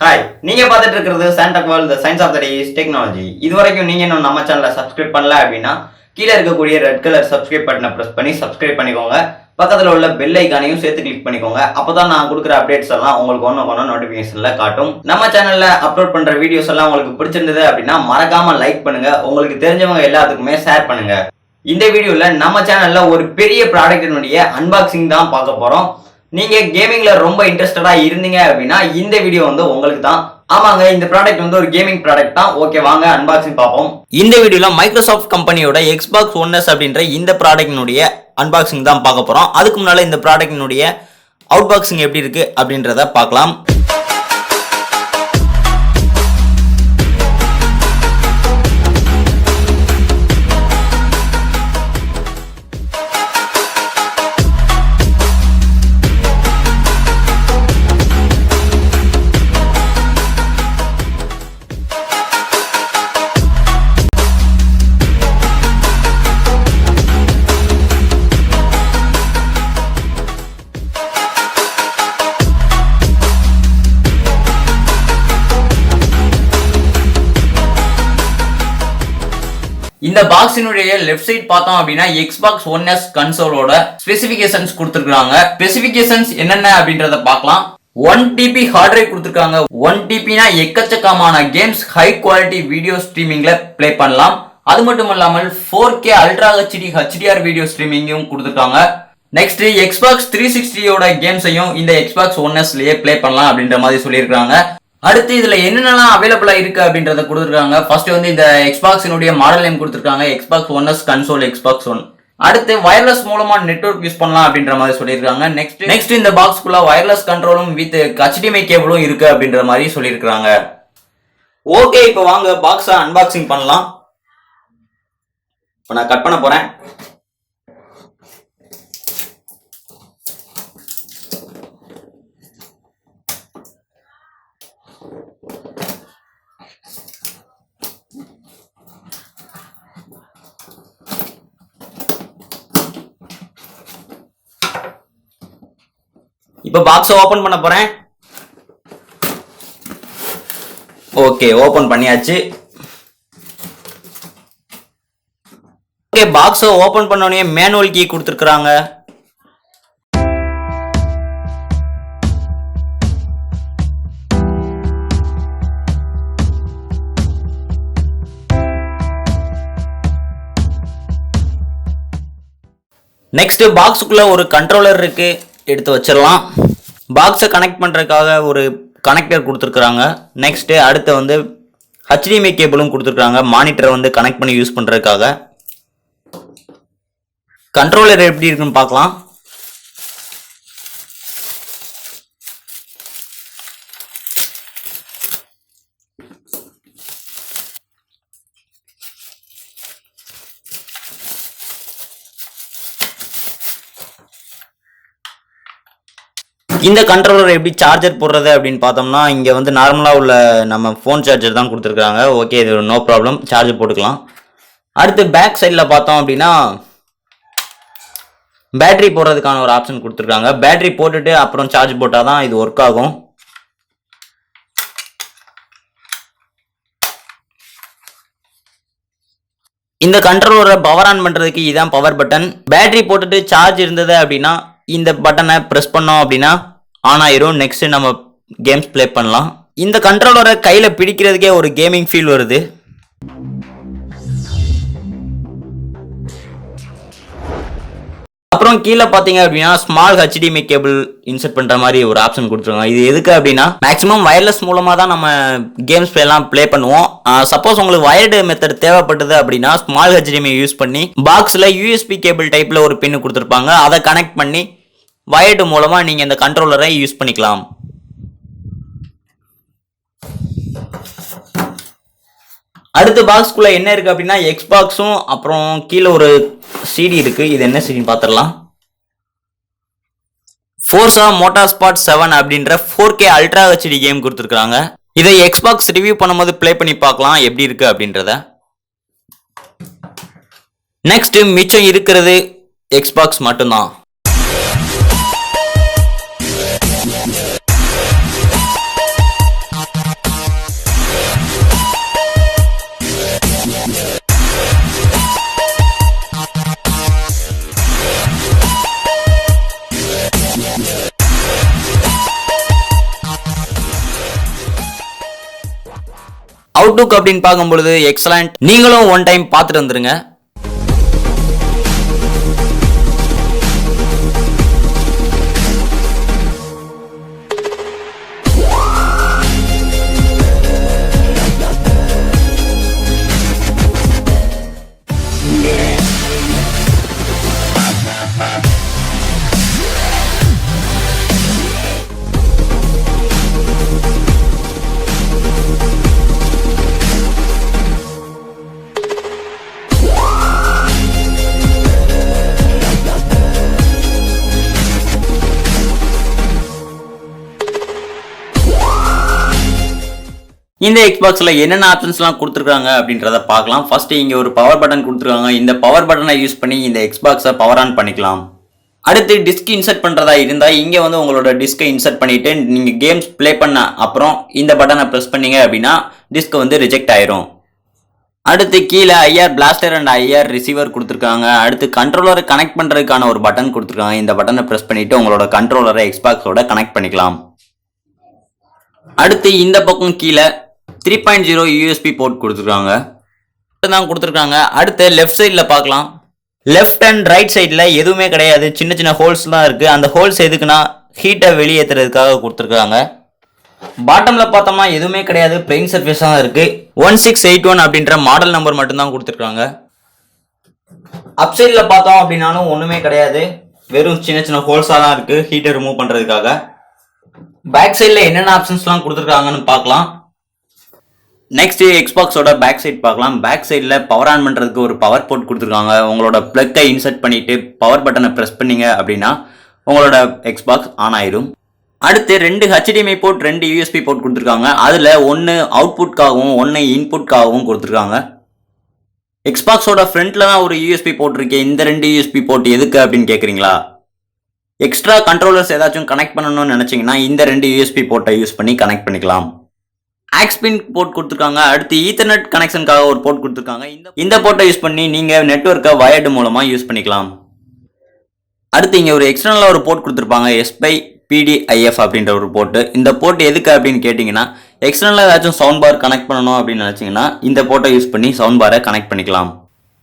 Hi, நீங்க பார்த்துட்டு இருக்கிறது ShanTechWorld, the science of the day is technology. இதுவரைக்கும் நீங்க இன்னும் நம்ம சேனலை சப்ஸ்கிரைப் பண்ணல அப்படின்னா கீழே இருக்கக்கூடிய ரெட் கலர் சப்ஸ்கிரைப் பட்டனை பிரஸ் பண்ணி சப்ஸ்கிரைப் பண்ணிக்கோங்க. பக்கத்தில் உள்ள பெல் ஐக்கானையும் சேர்த்து கிளிக் பண்ணிக்கோங்க. அப்பதான் நான் கொடுக்குற அப்டேட்ஸ் எல்லாம் உங்களுக்கு ஒன்று நோட்டிபிகேஷன்ல காட்டும். நம்ம சேனல்ல அப்லோட் பண்ற வீடியோஸ் எல்லாம் உங்களுக்கு பிடிச்சிருந்தது அப்படின்னா மறக்காம லைக் பண்ணுங்க. உங்களுக்கு தெரிஞ்சவங்க எல்லாத்துக்குமே ஷேர் பண்ணுங்க. இந்த வீடியோல நம்ம சேனல்ல ஒரு பெரிய ப்ராடக்டினுடைய அன்பாக்சிங் தான் பார்க்க போறோம். நீங்க கேமிங்ல ரொம்ப இன்ட்ரெஸ்டடா இருந்தீங்க அப்படின்னா இந்த வீடியோ உங்களுக்கு தான். ஆமாங்க, இந்த ப்ராடக்ட் ஒரு கேமிங் ப்ராடக்ட் தான். ஓகே, வாங்க அன்பாக்சிங் பார்ப்போம். இந்த வீடியோல மைக்ரோசாஃப்ட் கம்பெனியோட Xbox One S அப்படின்ற இந்த ப்ராடக்டினுடைய அன்பாக்சிங் தான் பார்க்க போறோம். அதுக்கு முன்னால இந்த ப்ராடக்டினுடைய அவுட்பாக்சிங் எப்படி இருக்கு அப்படின்றத பார்க்கலாம். இந்த பாக்ஸினுடைய லெஃப்ட் சைட் பார்த்தோம் அப்படின்னா Xbox One S கன்சோலோட ஸ்பெசிபிகேஷன்ஸ் கொடுத்திருக்காங்க. ஸ்பெசிபிகேஷன்ஸ் என்னென்ன அப்படின்றத பார்க்கலாம். 1 TB ஹார்ட் டிரைவ் கொடுத்திருக்காங்க. 1 TBனா எக்கச்சக்கமான கேம்ஸ் ஹை குவாலிட்டி வீடியோ ஸ்ட்ரீமிங்ல ப்ளே பண்ணலாம். அது மட்டும் இல்லாமல் 4K ultra HD HDR video ஸ்ட்ரீமிங்கும் கொடுத்திருக்காங்க. நெக்ஸ்ட் Xbox 360யோட கேம்ஸையும் இந்த Xbox One S லயே ப்ளே பண்ணலாம் அப்படின்ற மாதிரி சொல்லியிருக்காங்க. அடுத்து இதுல என்னென்னலாம் அவைலபிளா இருக்கு அப்படின்றத கொடுத்துருக்காங்க. ஃபர்ஸ்ட் இந்த Xbox-னுடைய மாடல் நேம் கொடுத்துருக்காங்க, Xbox One S console Xbox One. அடுத்து வயர்லெஸ் மூலமா நெட்வொர்க் யூஸ் பண்ணலாம் அப்படின்ற மாதிரி சொல்லியிருக்காங்க. நெக்ஸ்ட் இந்த பாக்ஸ்க்குள்ள வயர்லெஸ் கண்ட்ரோலும் வித் HDMI கேபிளும் இருக்கு அப்படின்ற மாதிரி சொல்லியிருக்காங்க. ஓகே, இப்போ வாங்க பாக்ஸை அன்பாக்சிங் பண்ணலாம். இப்போ நான் கட் பண்ண போறேன். இப்போ பாக்ஸை ஓபன் பண்ண போறேன். ஓகே, ஓபன் பண்ணியாச்சு. ஓகே, பாக்ஸை ஓபன் பண்ண உடனே மேனுவல் கீ கொடுத்துருக்காங்க. நெக்ஸ்ட் பாக்ஸுக்குள்ள ஒரு கண்ட்ரோலர் இருக்கு, எடுத்து வச்சிடலாம். பாக்ஸை கனெக்ட் பண்ணுறதுக்காக ஒரு கனெக்டர் கொடுத்துருக்குறாங்க. நெக்ஸ்ட்டு அடுத்து HDMI கேபிளும் கொடுத்துருக்காங்க, மானிட்டரை கனெக்ட் பண்ணி யூஸ் பண்ணுறதுக்காக. கண்ட்ரோலர் எப்படி இருக்குன்னு பார்க்கலாம். இந்த கண்ட்ரோலர் எப்படி சார்ஜர் போடுறது அப்படின்னு பார்த்தோம்னா இங்கே நார்மலாக உள்ள நம்ம ஃபோன் சார்ஜர் தான் கொடுத்துருக்காங்க. ஓகே, இது நோ ப்ராப்ளம், சார்ஜர் போட்டுக்கலாம். அடுத்து பேக் சைடில் பார்த்தோம் அப்படின்னா பேட்டரி போடுறதுக்கான ஒரு ஆப்ஷன் கொடுத்துருக்காங்க. பேட்டரி போட்டுட்டு அப்புறம் சார்ஜ் போட்டால் தான் இது ஒர்க் ஆகும். இந்த கண்ட்ரோலரை பவர் ஆன் பண்ணுறதுக்கு இதுதான் பவர் பட்டன். பேட்டரி போட்டுட்டு சார்ஜ் இருந்தது அப்படின்னா இந்த பட்டனை ப்ரெஸ் பண்ணோம் அப்படின்னா ஆன் ஆயிரும். நெக்ஸ்ட் நம்ம கேம்ஸ் ப்ளே பண்ணலாம். இந்த கண்ட்ரோலரை கையில் பிடிக்கிறதுக்கே ஒரு கேமிங் ஃபீல் வருது. அப்புறம் கீழே பார்த்தீங்க அப்படின்னா ஸ்மால் HDMI கேபிள் இன்சர்ட் பண்ணுற மாதிரி ஒரு ஆப்ஷன் கொடுத்துருக்காங்க. இது எதுக்கு அப்படின்னா மேக்ஸிமம் வயர்லெஸ் மூலமாக தான் நம்ம கேம்ஸ் எல்லாம் ப்ளே பண்ணுவோம். சப்போஸ் உங்களுக்கு வயர்டு மெத்தட் தேவைப்பட்டது அப்படின்னா ஸ்மால் HDMI யூஸ் பண்ணி பாக்ஸில் USB கேபிள் டைப்பில் ஒரு பின்னு கொடுத்துருப்பாங்க. அதை கனெக்ட் பண்ணி வயர்டு மூலமாக நீங்கள் இந்த கண்ட்ரோலரை யூஸ் பண்ணிக்கலாம். அடுத்த பாக்ஸ்குள்ள என்ன இருக்கு அப்படின்னா Xboxும் அப்புறம் கீழே ஒரு CD இருக்கு. இது என்ன சிடின்னு பார்த்துடலாம். Forza Motorsport 7 அப்படின்ற 4K அல்ட்ரா HD கேம் கொடுத்துருக்காங்க. இதை Xbox ரிவ்யூ பண்ணும்போது ப்ளே பண்ணி பார்க்கலாம் எப்படி இருக்கு அப்படின்றத. நெக்ஸ்ட் மிச்சம் இருக்கிறது Xbox மட்டும்தான். ஹவு டு அப்படின்னு பார்க்கும்பொழுது எக்ஸலண்ட். நீங்களும் ஒன் டைம் பார்த்துட்டு வந்துருங்க. இந்த Xboxல என்னென்ன ஆப்ஷன்ஸ்லாம் கொடுத்துருக்காங்க அப்படின்றத பார்க்கலாம். ஃபர்ஸ்ட் இங்க ஒரு பவர் பட்டன் கொடுத்துருக்காங்க. இந்த பவர் பட்டனை யூஸ் பண்ணி இந்த Xboxை பவர் ஆன் பண்ணிக்கலாம். அடுத்து டிஸ்க் இன்சர்ட் பண்றதா இருந்தா இங்க வந்து உங்களோட டிஸ்கை இன்சர்ட் பண்ணிட்டு நீங்க கேம்ஸ் ப்ளே பண்ண அப்புறம் இந்த பட்டனை பிரஸ் பண்ணீங்க அப்படின்னா டிஸ்க் வந்து ரிஜெக்ட் ஆயிரும். அடுத்து கீழே IR plaster and IR receiver கொடுத்துருக்காங்க. அடுத்து கண்ட்ரோலரை கனெக்ட் பண்றதுக்கான ஒரு பட்டன் கொடுத்துருக்காங்க. இந்த பட்டனை பிரஸ் பண்ணிட்டு உங்களோட கண்ட்ரோலரை Xboxோட கனெக்ட் பண்ணிக்கலாம். அடுத்து இந்த பக்கம் கீழே 3.0 யூஎஸ்பி போர்ட் கொடுத்துருக்காங்க. அடுத்து லெஃப்ட் சைடில் பார்க்கலாம். லெஃப்ட் அண்ட் ரைட் சைடில் எதுவுமே கிடையாது, சின்ன சின்ன ஹோல்ஸ் தான் இருக்கு. அந்த ஹோல்ஸ் எதுக்குன்னா ஹீட்டை வெளியேற்றுறதுக்காக கொடுத்துருக்காங்க. பாட்டம்ல பார்த்தோம்னா எதுவுமே கிடையாது, பிளெயின் சர்ஃபேஸ் தான் இருக்கு. 1681 அப்படின்ற மாடல் நம்பர் மட்டும்தான் கொடுத்துருக்காங்க. அப் சைடில் பார்த்தோம் அப்படின்னாலும் ஒன்றுமே கிடையாது, வெறும் சின்ன சின்ன ஹோல்ஸாக தான் இருக்கு ஹீட்டை ரிமூவ் பண்ணுறதுக்காக. பேக் சைடில் என்னென்ன ஆப்ஷன்ஸ்லாம் கொடுத்துருக்காங்கன்னு பார்க்கலாம். நெக்ஸ்ட் Xboxோட பேக் சைட் பார்க்கலாம். பேக் சைடில் பவர் ஆன் பண்ணுறதுக்கு ஒரு பவர் போர்ட் கொடுத்துருக்காங்க. உங்களோட பிளக்கை இன்சர்ட் பண்ணிட்டு பவர் பட்டனை ப்ரெஸ் பண்ணீங்க அப்படின்னா உங்களோட Xbox ஆன் ஆயிரும். அடுத்து 2 HDMI போர்ட் 2 USB போர்ட் கொடுத்துருக்காங்க. அதில் ஒன்று அவுட்புட்காகவும் ஒன்று இன்புட்காகவும் கொடுத்துருக்காங்க. Xboxோட ஃப்ரண்ட்ல தான் ஒரு USB போர்ட் இருக்கு. இந்த 2 USB போர்ட் எதுக்கு அப்படின்னு கேட்குறீங்களா? எக்ஸ்ட்ரா கண்ட்ரோலர்ஸ் ஏதாச்சும் கனெக்ட் பண்ணணும்னு நினைச்சீங்கன்னா இந்த 2 USB போர்ட்டை யூஸ் பண்ணி கனெக்ட் பண்ணிக்கலாம். ஆக்ஸ்பின் போர்ட் கொடுத்துருக்காங்க. அடுத்து ஈத்தர்நெட் கனெக்ஷனுக்காக ஒரு போர்ட் கொடுத்துருக்காங்க. இந்த போர்ட்டை யூஸ் பண்ணி நீங்க நெட்வொர்க்கை வயர்டு மூலமா யூஸ் பண்ணிக்கலாம். அடுத்து இங்க ஒரு எக்ஸ்டர்னலா ஒரு போர்ட் கொடுத்துருப்பாங்க, SPI PDIF அப்படின்ற ஒரு போர்ட். இந்த போர்ட் எதுக்கு அப்படின்னு கேட்டீங்கன்னா எக்ஸ்டர்னலா ஏதாச்சும் சவுண்ட் பார் கனெக்ட் பண்ணணும் அப்படின்னு நினைச்சீங்கன்னா இந்த போர்ட்டை யூஸ் பண்ணி சவுண்ட் பாரை கனெக்ட் பண்ணிக்கலாம்.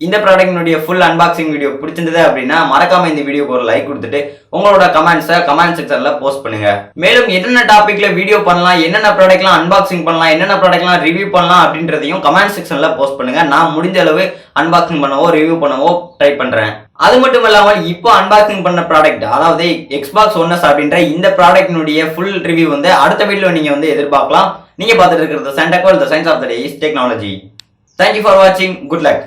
இந்த ப்ராடக்ட்னுடைய ஃபுல் அன்பாக்சிங் வீடியோ பிடிச்சிருந்தது அப்படின்னா மறக்காம இந்த வீடியோக்கு ஒரு லைக் கொடுத்துட்டு உங்களோட கமெண்ட்ஸை கமெண்ட் செக்ஷன்ல போஸ்ட் பண்ணுங்க. மேலும் என்னென்ன டாபிக்ல வீடியோ பண்ணலாம், என்னென்ன ப்ராடக்ட்லாம் அன்பாக்சிங் பண்ணலாம், என்னென்ன ப்ராடக்ட்லாம் ரிவ்யூ பண்ணலாம் அப்படின்றதையும் கமெண்ட் செக்ஷன்ல போஸ்ட் பண்ணுங்க. நான் முடிஞ்ச அளவு அன்பாக்சிங் பண்ணவோ ரிவ்யூ பண்ணவோ ட்ரை பண்றேன். அது மட்டும் இல்லாமல் இப்போ அன்பாக்சிங் பண்ண ப்ராடக்ட், அதாவது Xbox One S அப்படின்ற இந்த ப்ராடக்ட்னுடைய ஃபுல் ரிவ்யூ வந்து அடுத்த வீடியோ நீங்க வந்து எதிர்பார்க்கலாம். நீங்க பார்த்துட்டு இருக்கிறது ShanTechWorld, the science of the day is technology. Thank you for watching. Good luck.